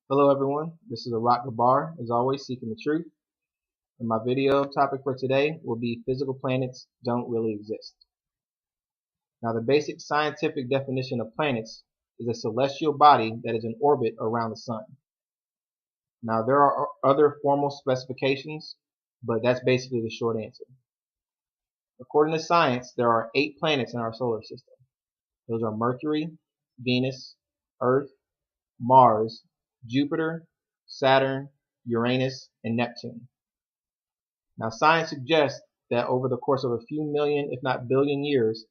Hello everyone, this is Arak Gabar, as always seeking the truth, and my video topic for today will be physical planets don't really exist. Now the basic scientific definition of planets is a celestial body that is in orbit around the sun. Now there are other formal specifications, but that's basically the short answer. According to science, there are 8 planets in our solar system. Those are Mercury, Venus, Earth, Mars, Jupiter, Saturn, Uranus, and Neptune. Now, science suggests that over the course of a few million, if not billion years,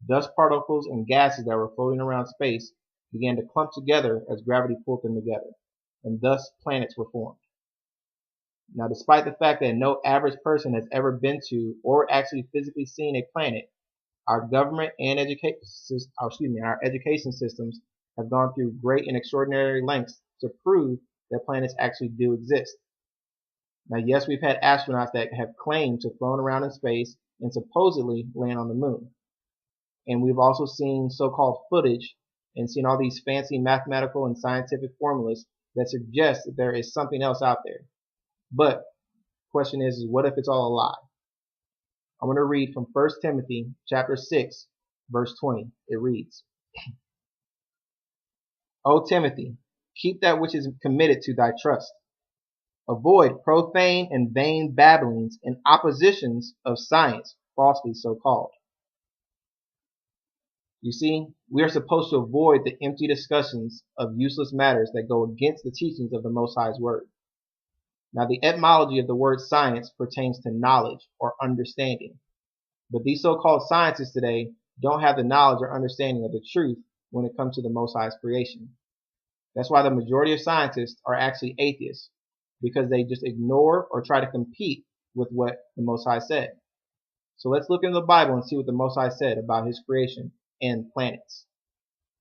dust particles and gases that were floating around space began to clump together as gravity pulled them together, and thus planets were formed. Now, despite the fact that no average person has ever been to or actually physically seen a planet, our government and our education systems have gone through great and extraordinary lengths to prove that planets actually do exist. Now, yes, we've had astronauts that have claimed to have flown around in space and supposedly land on the moon. And we've also seen so-called footage and seen all these fancy mathematical and scientific formulas that suggest that there is something else out there. But the question is what if it's all a lie? I'm going to read from 1 Timothy chapter 6, verse 20. It reads, O Timothy, keep that which is committed to thy trust. Avoid profane and vain babblings and oppositions of science, falsely so called. You see, we are supposed to avoid the empty discussions of useless matters that go against the teachings of the Most High's Word. Now, the etymology of the word science pertains to knowledge or understanding. But these so-called scientists today don't have the knowledge or understanding of the truth when it comes to the Most High's creation. That's why the majority of scientists are actually atheists, because they just ignore or try to compete with what the Most High said. So let's look into the Bible and see what the Most High said about His creation and planets.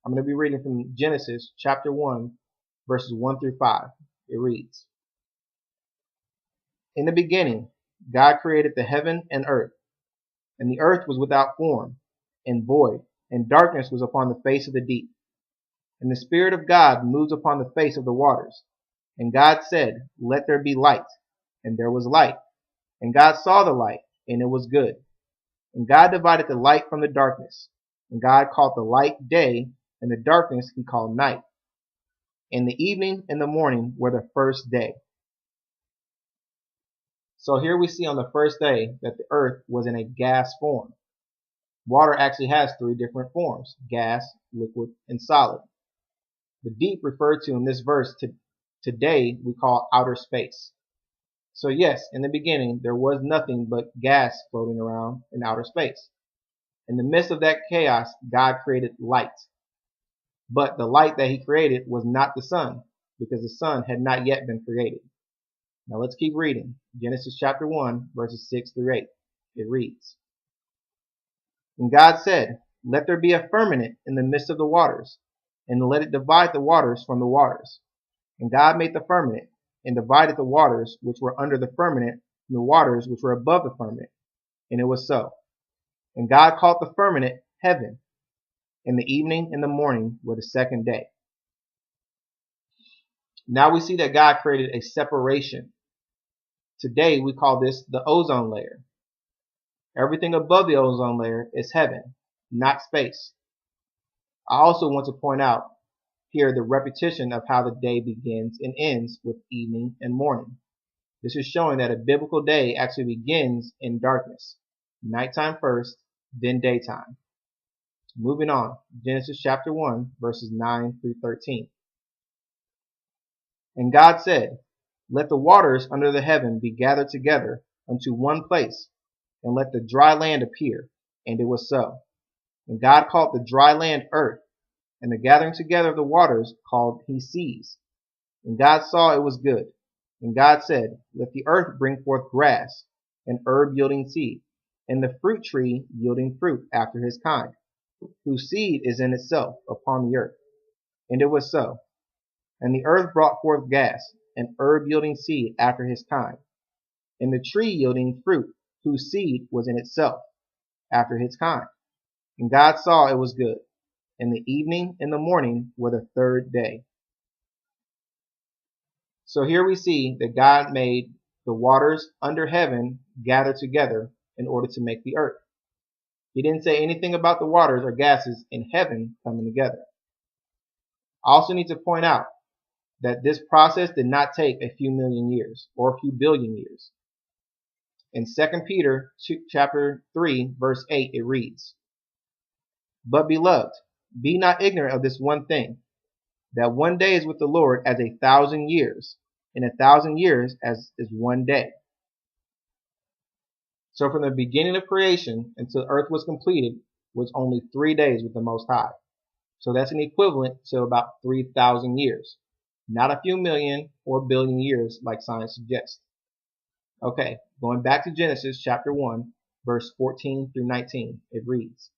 I'm going to be reading from Genesis chapter 1, verses 1 through 5. It reads, In the beginning, God created the heaven and earth, and the earth was without form and void, and darkness was upon the face of the deep. And the Spirit of God moved upon the face of the waters. And God said, Let there be light. And there was light. And God saw the light, and it was good. And God divided the light from the darkness. And God called the light day, and the darkness He called night. And the evening and the morning were the first day. So here we see on the first day that the earth was in a gas form. Water actually has 3 different forms: gas, liquid, and solid. The deep referred to in this verse today we call outer space. So yes, in the beginning there was nothing but gas floating around in outer space. In the midst of that chaos, God created light. But the light that He created was not the sun, because the sun had not yet been created. Now let's keep reading. Genesis chapter 1, verses 6 through 8. It reads, And God said, Let there be a firmament in the midst of the waters, and let it divide the waters from the waters. And God made the firmament, and divided the waters which were under the firmament from the waters which were above the firmament. And it was so. And God called the firmament heaven. And the evening and the morning were the second day. Now we see that God created a separation. Today we call this the ozone layer. Everything above the ozone layer is heaven, not space. I also want to point out here the repetition of how the day begins and ends with evening and morning. This is showing that a biblical day actually begins in darkness. Nighttime first, then daytime. Moving on, Genesis chapter 1, verses 9 through 13. And God said, Let the waters under the heaven be gathered together unto one place, and let the dry land appear. And it was so. And God called the dry land earth, and the gathering together of the waters called He seas. And God saw it was good. And God said, Let the earth bring forth grass, and herb yielding seed, and the fruit tree yielding fruit after his kind, whose seed is in itself upon the earth. And it was so. And the earth brought forth grass, and herb yielding seed after his kind, and the tree yielding fruit, whose seed was in itself after his kind. And God saw it was good. And the evening and the morning were the third day. So here we see that God made the waters under heaven gather together in order to make the earth. He didn't say anything about the waters or gases in heaven coming together. I also need to point out that this process did not take a few million years or a few billion years. In 2 Peter chapter 3, verse 8, it reads, "But beloved, be not ignorant of this one thing, that one day is with the Lord as 1,000 years, and 1,000 years as is one day." So from the beginning of creation until earth was completed was only 3 days with the Most High. So that's an equivalent to about 3,000 years. Not a few million or billion years like science suggests. Okay, going back to Genesis chapter 1, verse 14 through 19, it reads,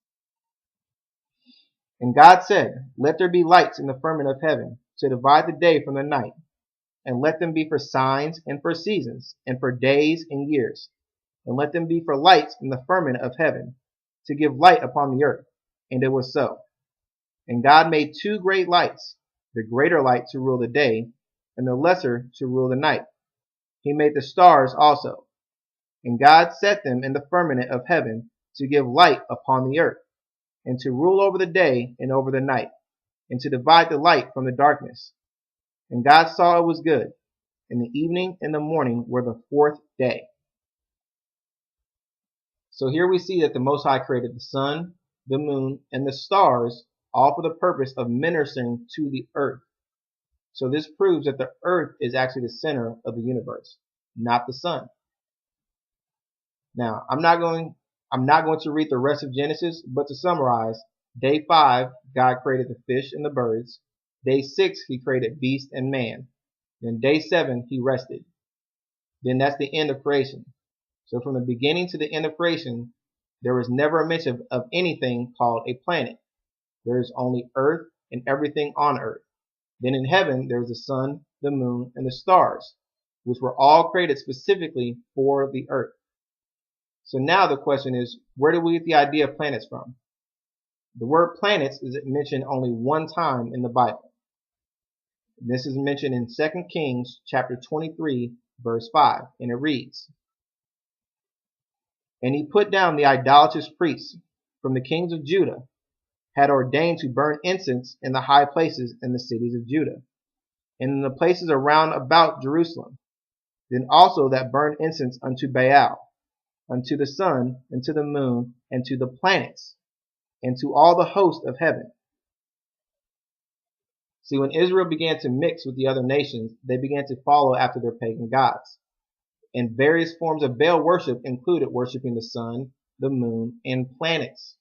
"And God said, Let there be lights in the firmament of heaven, to divide the day from the night, and let them be for signs and for seasons, and for days and years, and let them be for lights in the firmament of heaven, to give light upon the earth. And it was so. And God made 2 great lights, the greater light to rule the day, and the lesser to rule the night. He made the stars also. And God set them in the firmament of heaven to give light upon the earth, and to rule over the day and over the night, and to divide the light from the darkness. And God saw it was good. And the evening and the morning were the 4th day." So here we see that the Most High created the sun, the moon, and the stars, all for the purpose of ministering to the earth. So this proves that the earth is actually the center of the universe, not the sun. Now, I'm not going to read the rest of Genesis, but to summarize, day 5, God created the fish and the birds. Day 6, he created beast and man. Then day 7, he rested. Then that's the end of creation. So from the beginning to the end of creation, there was never a mention of anything called a planet. There is only earth and everything on earth. Then in heaven, there's the sun, the moon, and the stars, which were all created specifically for the earth. So now the question is, where do we get the idea of planets from? The word planets is mentioned only one time in the Bible. This is mentioned in 2 Kings chapter 23, verse 5, and it reads, "And he put down the idolatrous priests from the kings of Judah, had ordained to burn incense in the high places in the cities of Judah, and in the places around about Jerusalem. Then also that burned incense unto Baal, unto the sun, and to the moon, and to the planets, and to all the host of heaven." See, when Israel began to mix with the other nations, they began to follow after their pagan gods. And various forms of Baal worship included worshiping the sun, the moon, and planets.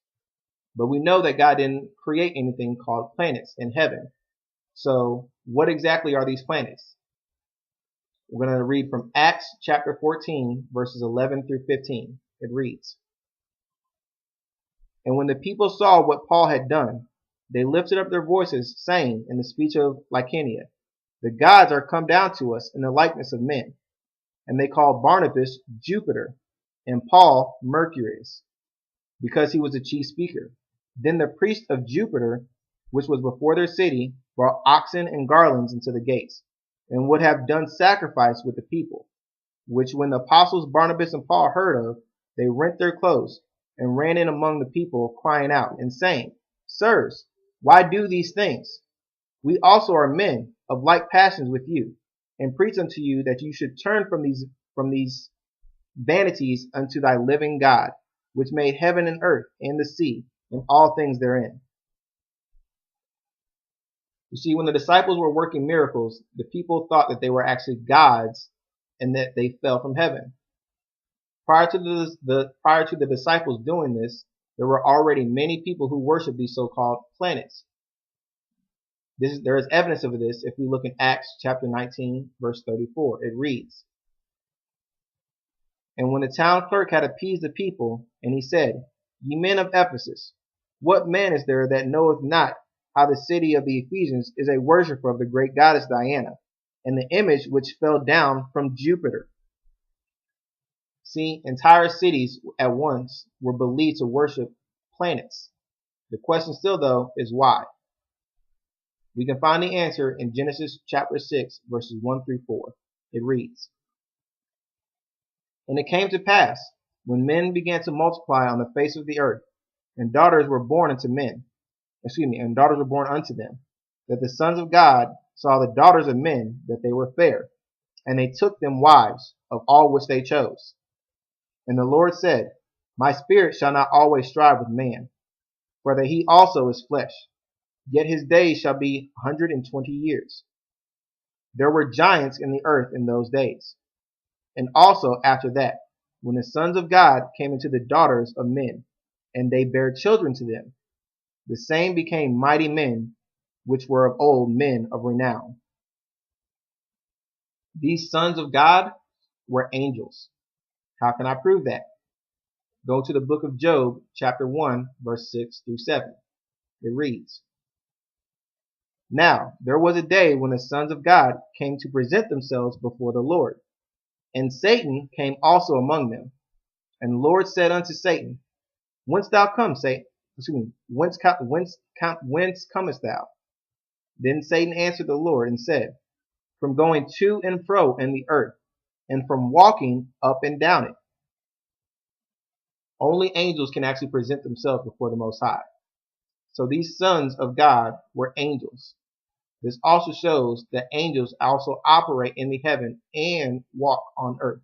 But we know that God didn't create anything called planets in heaven. So what exactly are these planets? We're going to read from Acts chapter 14, verses 11 through 15. It reads, "And when the people saw what Paul had done, they lifted up their voices, saying in the speech of Lycaonia, The gods are come down to us in the likeness of men. And they called Barnabas Jupiter, and Paul Mercurius, because he was the chief speaker. Then the priest of Jupiter, which was before their city, brought oxen and garlands into the gates, and would have done sacrifice with the people, which when the apostles Barnabas and Paul heard of, they rent their clothes, and ran in among the people, crying out, and saying, Sirs, why do these things? We also are men of like passions with you, and preach unto you that you should turn from these vanities unto thy living God, which made heaven and earth and the sea, and all things therein." You see, when the disciples were working miracles, the people thought that they were actually gods and that they fell from heaven. Prior to the disciples doing this, there were already many people who worshiped these so-called planets. There is evidence of this if we look in Acts chapter 19, verse 34. It reads, "And when the town clerk had appeased the people, and he said, Ye men of Ephesus, what man is there that knoweth not how the city of the Ephesians is a worshipper of the great goddess Diana, and the image which fell down from Jupiter?" See, entire cities at once were believed to worship planets. The question still, though, is why? We can find the answer in Genesis chapter 6, verses 1 through 4. It reads, "And it came to pass, when men began to multiply on the face of the earth, and daughters were born unto men, and daughters were born unto them, that the sons of God saw the daughters of men, that they were fair, and they took them wives of all which they chose. And the Lord said, My spirit shall not always strive with man, for that he also is flesh, yet his days shall be 120 years. There were giants in the earth in those days. And also after that, when the sons of God came into the daughters of men, and they bare children to them, the same became mighty men, which were of old men of renown." These sons of God were angels. How can I prove that? Go to the book of Job, chapter 1, verse 6 through 7. It reads, "Now there was a day when the sons of God came to present themselves before the Lord, and Satan came also among them. And the Lord said unto Satan, Whence comest thou? Then Satan answered the Lord and said, From going to and fro in the earth, and from walking up and down it." Only angels can actually present themselves before the Most High. So these sons of God were angels. This also shows that angels also operate in the heaven and walk on earth.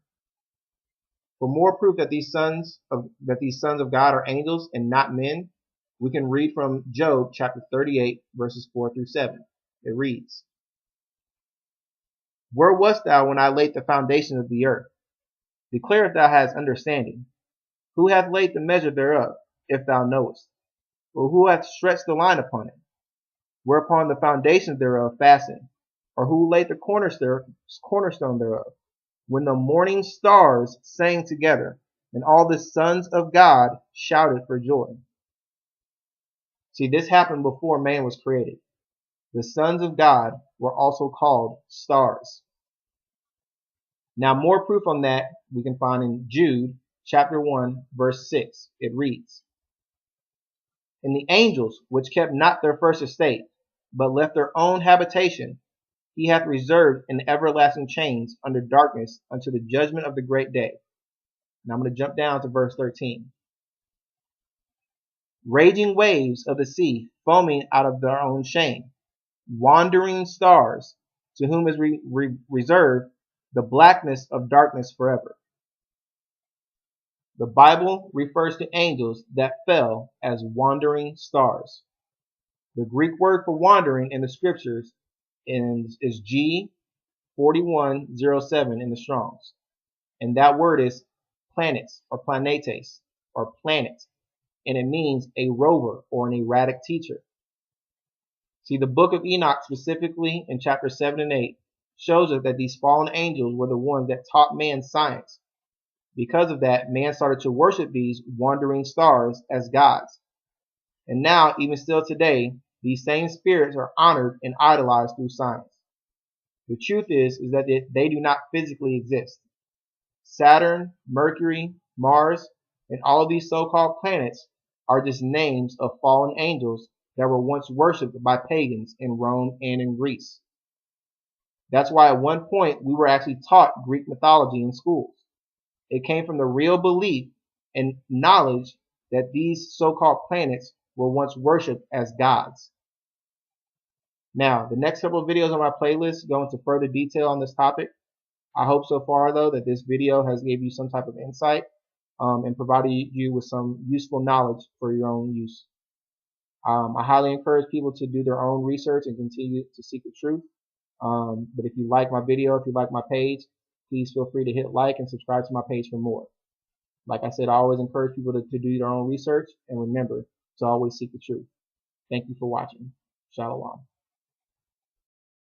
For more proof that these sons of God are angels and not men, we can read from Job chapter 38, verses 4 through 7. It reads, "Where wast thou when I laid the foundation of the earth? Declare if thou hast understanding. Who hath laid the measure thereof, if thou knowest? Or who hath stretched the line upon it? Whereupon the foundations thereof fastened? Or who laid the cornerstone thereof? When the morning stars sang together, and all the sons of God shouted for joy." See, this happened before man was created. The sons of God were also called stars. Now, more proof on that we can find in Jude chapter 1, verse 6. It reads, "And the angels which kept not their first estate, but left their own habitation, he hath reserved in everlasting chains under darkness unto the judgment of the great day." Now I'm going to jump down to verse 13. "Raging waves of the sea, foaming out of their own shame, wandering stars, to whom is reserved the blackness of darkness forever." The Bible refers to angels that fell as wandering stars. The Greek word for wandering in the scriptures is G4107 in the Strongs. And that word is planets or planetes or planet. And it means a rover or an erratic teacher. See, the book of Enoch specifically in chapter 7 and 8 shows us that these fallen angels were the ones that taught man science. Because of that, man started to worship these wandering stars as gods. And now, even still today, these same spirits are honored and idolized through science. The truth is that they do not physically exist. Saturn, Mercury, Mars, and all of these so-called planets are just names of fallen angels that were once worshipped by pagans in Rome and in Greece. That's why at one point we were actually taught Greek mythology in schools. It came from the real belief and knowledge that these so-called planets were once worshipped as gods. Now, the next several videos on my playlist go into further detail on this topic. I hope so far, though, that this video has gave you some type of insight and provided you with some useful knowledge for your own use. I highly encourage people to do their own research and continue to seek the truth. But if you like my video, if you like my page, please feel free to hit like and subscribe to my page for more. Like I said, I always encourage people to do their own research, and remember to always seek the truth. Thank you for watching. Shalom.